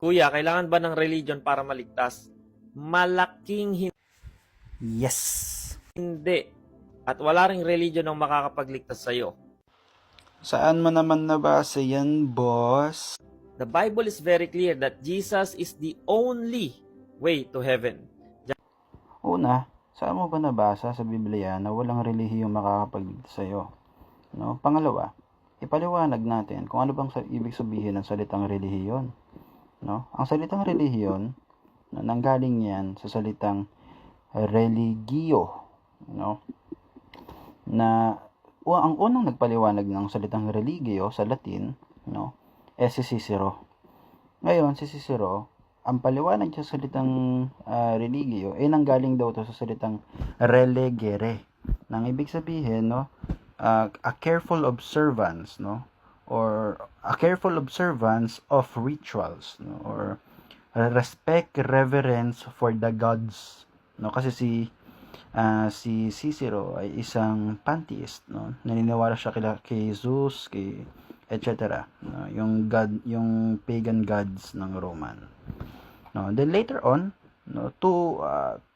Kuya, kailangan ba ng religion para maligtas? Malaking Yes. hindi. At wala ring religion ang makakapagligtas sa'yo. Saan mo naman nabasa yan, boss? The Bible is very clear that Jesus is the only way to heaven. Una, saan mo ba nabasa sa Biblia na walang relihiyong makakapagligtas sa'yo? No? Pangalawa, ipaliwanag natin kung ano bang ibig sabihin ng salitang relihiyon. No? Ang salitang relihiyon, nanggaling yan sa salitang religio. No? Na ang unang nagpaliwanag ng salitang religio sa Latin, no, si Cicero. Ngayon, si Cicero, ang paliwanag sa salitang religio ay nanggaling daw to sa salitang relegere. Nang ibig sabihin, no, a careful observance, no, or a careful observance of rituals, no, or respect, reverence for the gods, no, kasi si Cicero ay isang pantheist, no? Naniniwala siya kay Zeus, kay etc. No? Yung pagan gods ng Roman. No? Then later on, no, 200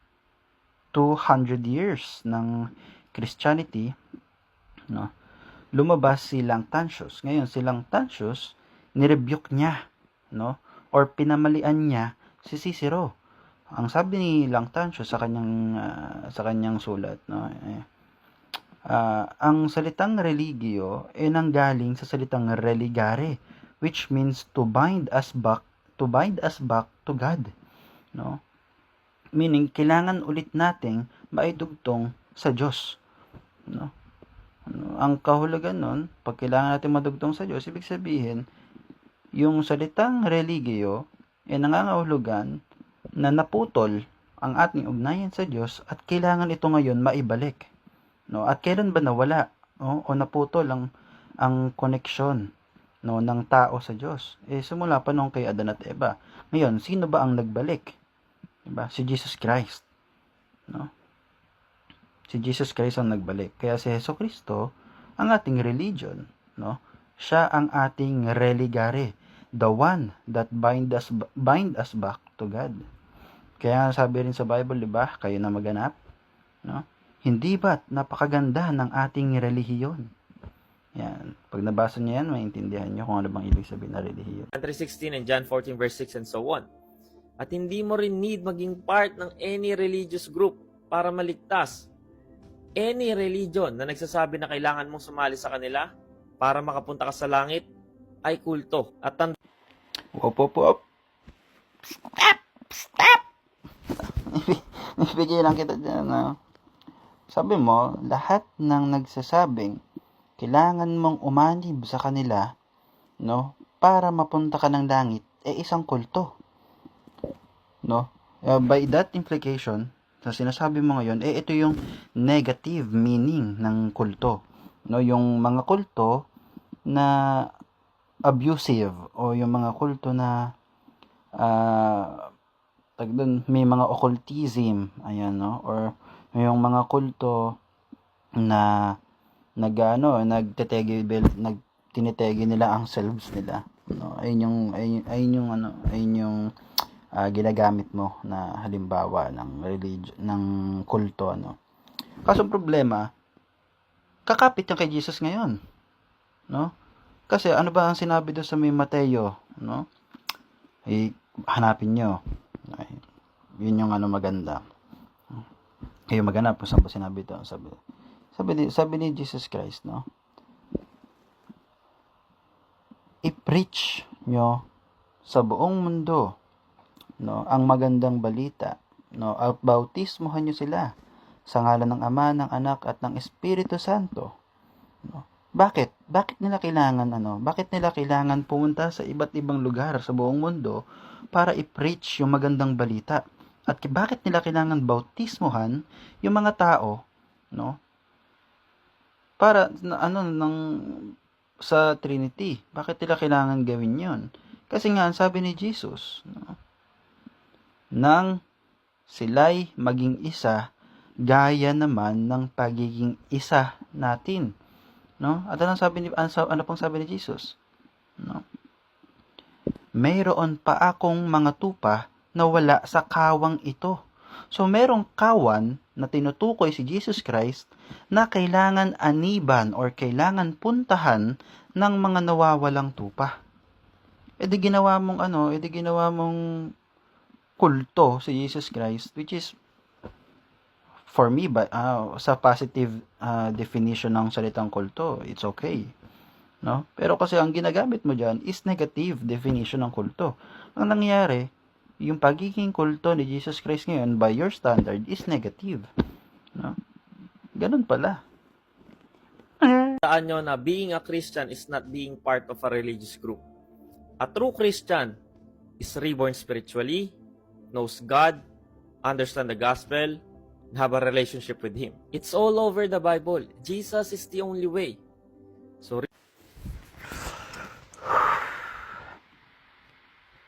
years ng Christianity, no, lumabas si Lactantius. Ngayon, si Lactantius, nirebuke niya, no, or pinamalian niya si Cicero. Ang sabi ni Lactantius sa kanyang sulat, no, ang salitang religio ay nanggaling sa salitang religare, which means to bind us back to God, no? Meaning kailangan ulit nating maidugtong sa Diyos, no? Ang kahulugan nun, pag kailangan natin madugtong sa Diyos, ibig sabihin yung salitang religio ay nangangahulugan na naputol ang ating ugnayan sa Diyos at kailangan ito ngayon maibalik. No? At kailan ba nawala, no? O naputol ang koneksyon, no, ng tao sa Diyos? Simula pa nung kay Adan at Eva. Ngayon, sino ba ang nagbalik? Diba? Si Jesus Christ. No? Si Jesus Christ ang nagbalik. Kaya si Jesucristo ang ating religion, no? Siya ang ating religare, the one that bind us back to God. Kaya sabi rin sa Bible, di ba? Kayo na maganap, no? Hindi ba't napakaganda ng ating relihiyon? Yan. Pag nabasa niyo yan, maintindihan niyo kung ano bang ibig sabihin na relihiyon. John 3:16 and John 14 verse 6 and so on. At hindi mo rin need maging part ng any religious group para maligtas. Any religion na nagsasabi na kailangan mong sumali sa kanila para makapunta ka sa langit ay kulto. At Op. Stop! Ibigay lang kita dyan, no? Sabi mo, lahat ng nagsasabing kailangan mong umanib sa kanila, no, para mapunta ka ng langit, isang kulto. No? By that implication, sa sinasabi mo ngayon, ito yung negative meaning ng kulto. No? Yung mga kulto na abusive o yung mga kulto na may mga occultism, ayan, no, or yung mga kulto na tinitegi nila ang selves nila, no. Ayun yung ginagamit mo na halimbawa ng religion, ng kulto, ano. Kaso problema, kakapit yan kay Jesus ngayon, no? Kasi ano ba ang sinabi doon sa may Mateo, no? Hanapin nyo. Yun yung maganda. Kayo maghanap kung saan ba sinabi ito. Sabi ni Jesus Christ, no? I-preach nyo sa buong mundo, no, ang magandang balita, no, at bautismohan nyo sila sa ngalan ng Ama, ng Anak at ng Espiritu Santo, no? Bakit nila kailangan pumunta sa iba't ibang lugar sa buong mundo para i-preach yung magandang balita? At bakit nila kailangan bautismohan yung mga tao, no? Para sa Trinity. Bakit nila kailangan gawin 'yon? Kasi nga sabi ni Jesus, no, nang sila'y maging isa, gaya naman ng pagiging isa natin, no? At ano pang sabi ni Jesus, no? mayroon pa akong mga tupa na wala sa kawang ito. So, merong kawan na tinutukoy si Jesus Christ na kailangan aniban or kailangan puntahan ng mga nawawalang tupa. E di ginawa mong kulto si Jesus Christ, which is for me, sa positive definition ng salitang kulto, it's okay. No? Pero kasi ang ginagamit mo dyan is negative definition ng kulto. Ang nangyayari, yung pagiging kulto ni Jesus Christ ngayon by your standard is negative. No? Ganun pala. Tandaan nyo na being a Christian is not being part of a religious group. A true Christian is reborn spiritually, knows God, understand the gospel, and have a relationship with Him. It's all over the Bible. Jesus is the only way. So,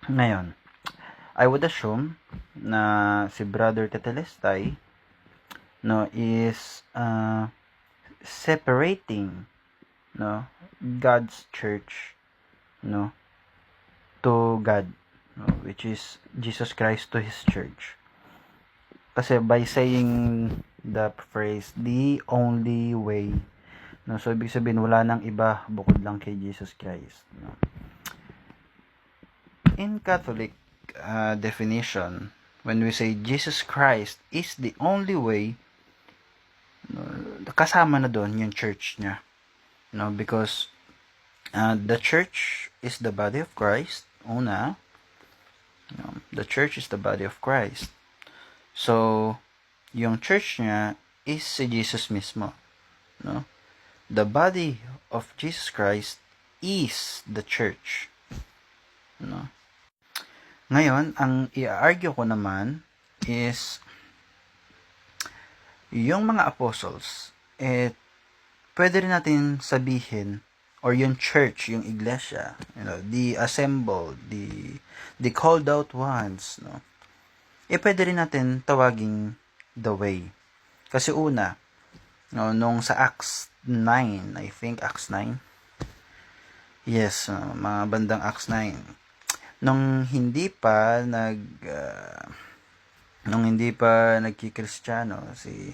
Ngayon, I would assume na si Brother Tetelestay is separating God's church to God, which is Jesus Christ to His church. Kasi by saying the phrase, the only way, so ibig sabihin wala nang iba bukod lang kay Jesus Christ. In Catholic definition, when we say Jesus Christ is the only way, kasama na doon yung church niya. Because the church is the body of Christ. Una, the church is the body of Christ. So, yung church niya is si Jesus mismo. The body of Jesus Christ is the church. Ngayon, ang i-argue ko naman is yung mga apostles, pwede rin natin sabihin, or yung church, yung iglesia, the assembled, the called out ones, pwede rin natin tawaging the way. Kasi una, nung sa Acts 9, I think Acts 9, yes, mga bandang Acts 9, nung hindi pa nagkikristyano si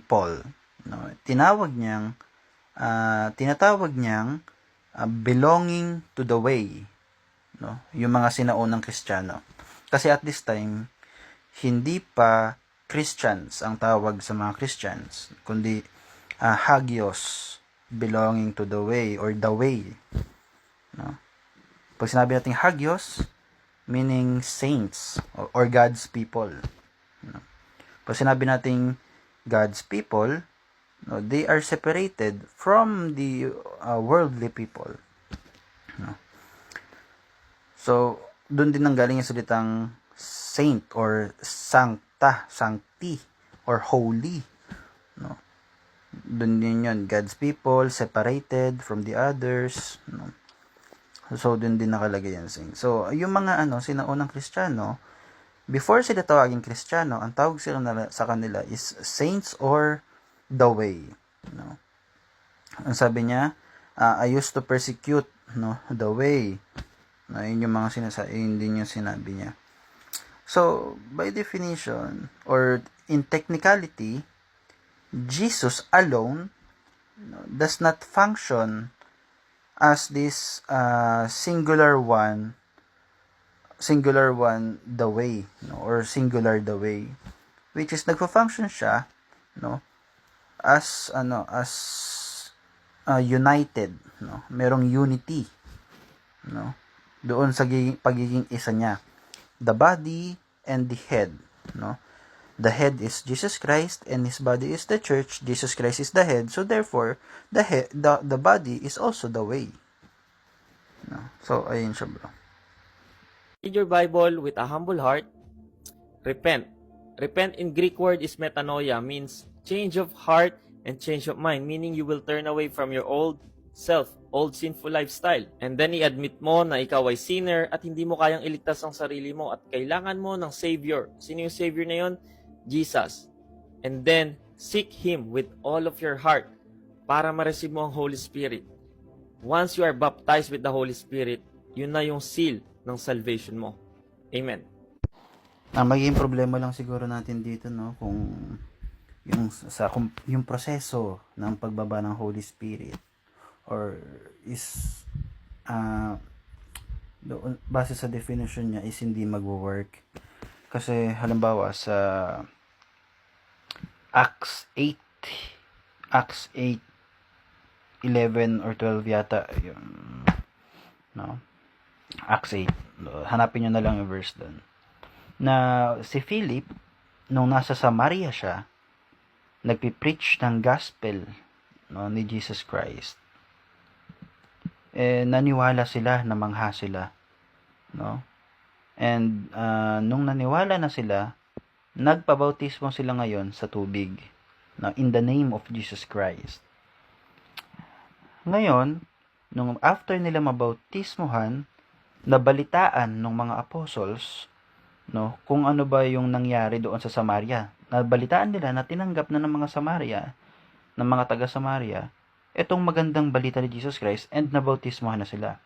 Paul, tinatawag niyang belonging to the way, yung mga sinaunang Kristiyano. Kasi at this time hindi pa Christians ang tawag sa mga Christians, kundi hagios, belonging to the way or the way. Pag sinabi natin hagios, meaning saints or God's people. Pag sinabi natin God's people, they are separated from the worldly people. So, doon din nanggaling yung salitang saint or sancta, sancti, or holy. Doon din yun, God's people, separated from the others. So, doon din nakalagay yan. So, yung mga sinaunang Kristiyano, before sila tawaging Kristiyano, ang tawag sila sa kanila is saints or the way. Ang sabi niya, I used to persecute the way. Yun yung mga yun din yung sinabi niya. So, by definition, or in technicality, Jesus alone does not function as this singular one the way, or singular the way, which is nagfa-function siya as united, merong unity doon sa pagiging isa niya, the body and the head. The head is Jesus Christ and His body is the church. Jesus Christ is the head, so therefore the body is also the way. So ayun siya, bro. read your Bible with a humble heart. Repent. Repent in Greek word is metanoia, means change of heart and change of mind, meaning you will turn away from your old self, old sinful lifestyle. And then i-admit mo na ikaw ay sinner at hindi mo kayang iligtas ang sarili mo at kailangan mo ng Savior. Sino yung Savior na yun? Jesus. And then, seek Him with all of your heart para ma-receive mo ang Holy Spirit. Once you are baptized with the Holy Spirit, Yun na yung seal ng salvation mo. Amen. Ang magiging problema lang siguro natin dito, no, kung yung proseso ng pagbaba ng Holy Spirit or is base sa definition niya is hindi magwo-work. Kasi halimbawa sa Acts 8:11 or 12 yata yun, no? Acts 8. Hanapin nyo na lang yung verse doon. Na si Philip, nung nasa Samaria siya, nagpipreach ng gospel, no, ni Jesus Christ. Naniwala sila, namangha sila, no? And nung naniwala na sila, nagpabautismo sila ngayon sa tubig, no, in the name of Jesus Christ. Ngayon, nung after nila mabautismohan, nabalitaan ng mga apostles, no, kung ano ba yung nangyari doon sa Samaria. Nabalitaan nila na tinanggap na ng mga taga Samaria, itong magandang balita ni Jesus Christ, and nabautismohan na sila.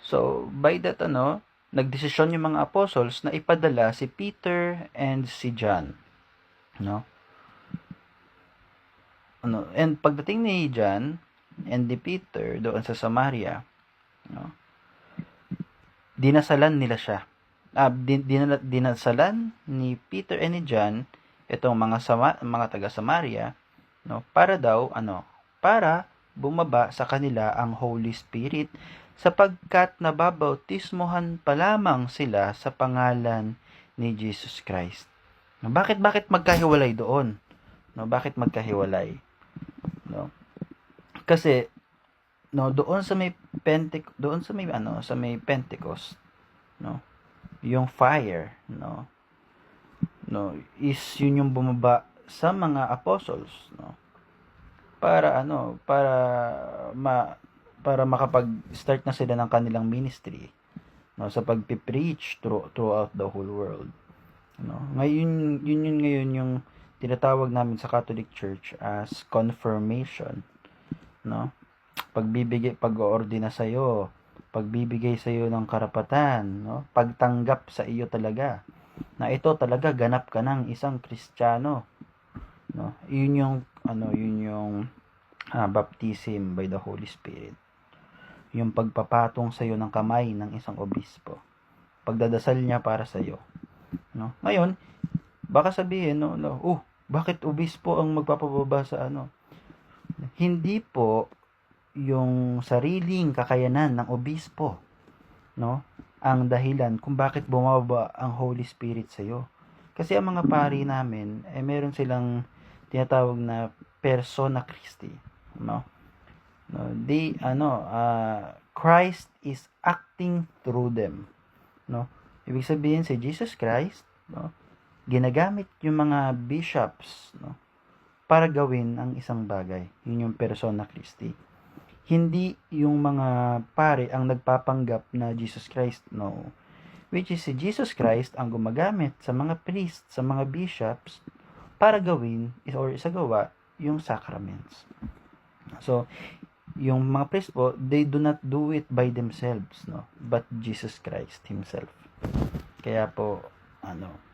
So, by that, nagdesisyon yung mga apostles na ipadala si Peter and si John, no? And pagdating ni John and ni Peter doon sa Samaria, no, dinasalan nila siya. Dinasalan ni Peter and ni John itong mga taga Samaria, no, para daw para bumaba sa kanila ang Holy Spirit, sapagkat nababautismohan pa lamang sila sa pangalan ni Jesus Christ. No, bakit magkahiwalay doon? No, bakit magkahiwalay? No? Kasi doon sa may Pentecost, no, yung fire, no, is yun yung bumaba sa mga apostles, no, para makapag-start na sila ng kanilang ministry, no, sa pagpipreach throughout the whole world, no. Ngayon ngayon yung tinatawag namin sa Catholic Church as confirmation, no. Pag-oordina sa iyo, pagbibigay sa iyo ng karapatan, no, pagtanggap sa iyo talaga na ito talaga ganap ka ng isang Kristiyano, no. Yun yung baptism by the Holy Spirit. Yung pagpapatong sa iyo ng kamay ng isang obispo. Pagdadasal niya para sa iyo, no. Ngayon, baka sabihin, bakit obispo ang magpapababa sa Hindi po yung sariling kakayanan ng obispo, no, ang dahilan kung bakit bumababa ang Holy Spirit sa iyo. Kasi ang mga pari namin, meron silang tinatawag na persona Christi, no. Christ is acting through them, no. Ibig sabihin si Jesus Christ, no, ginagamit yung mga bishops, no, para gawin ang isang bagay. Yun yung persona Christi. Hindi yung mga pare ang nagpapanggap na Jesus Christ, no. Which is si Jesus Christ ang gumagamit sa mga priests, sa mga bishops, para gawin or isagawa yung sacraments. So, yung mga priests po, they do not do it by themselves, no, but Jesus Christ Himself. Kaya po,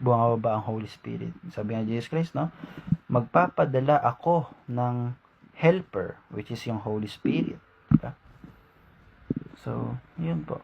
bumababa ang Holy Spirit. Sabi nga Jesus Christ, no, magpapadala ako ng helper, which is yung Holy Spirit. Diba? So, yun po.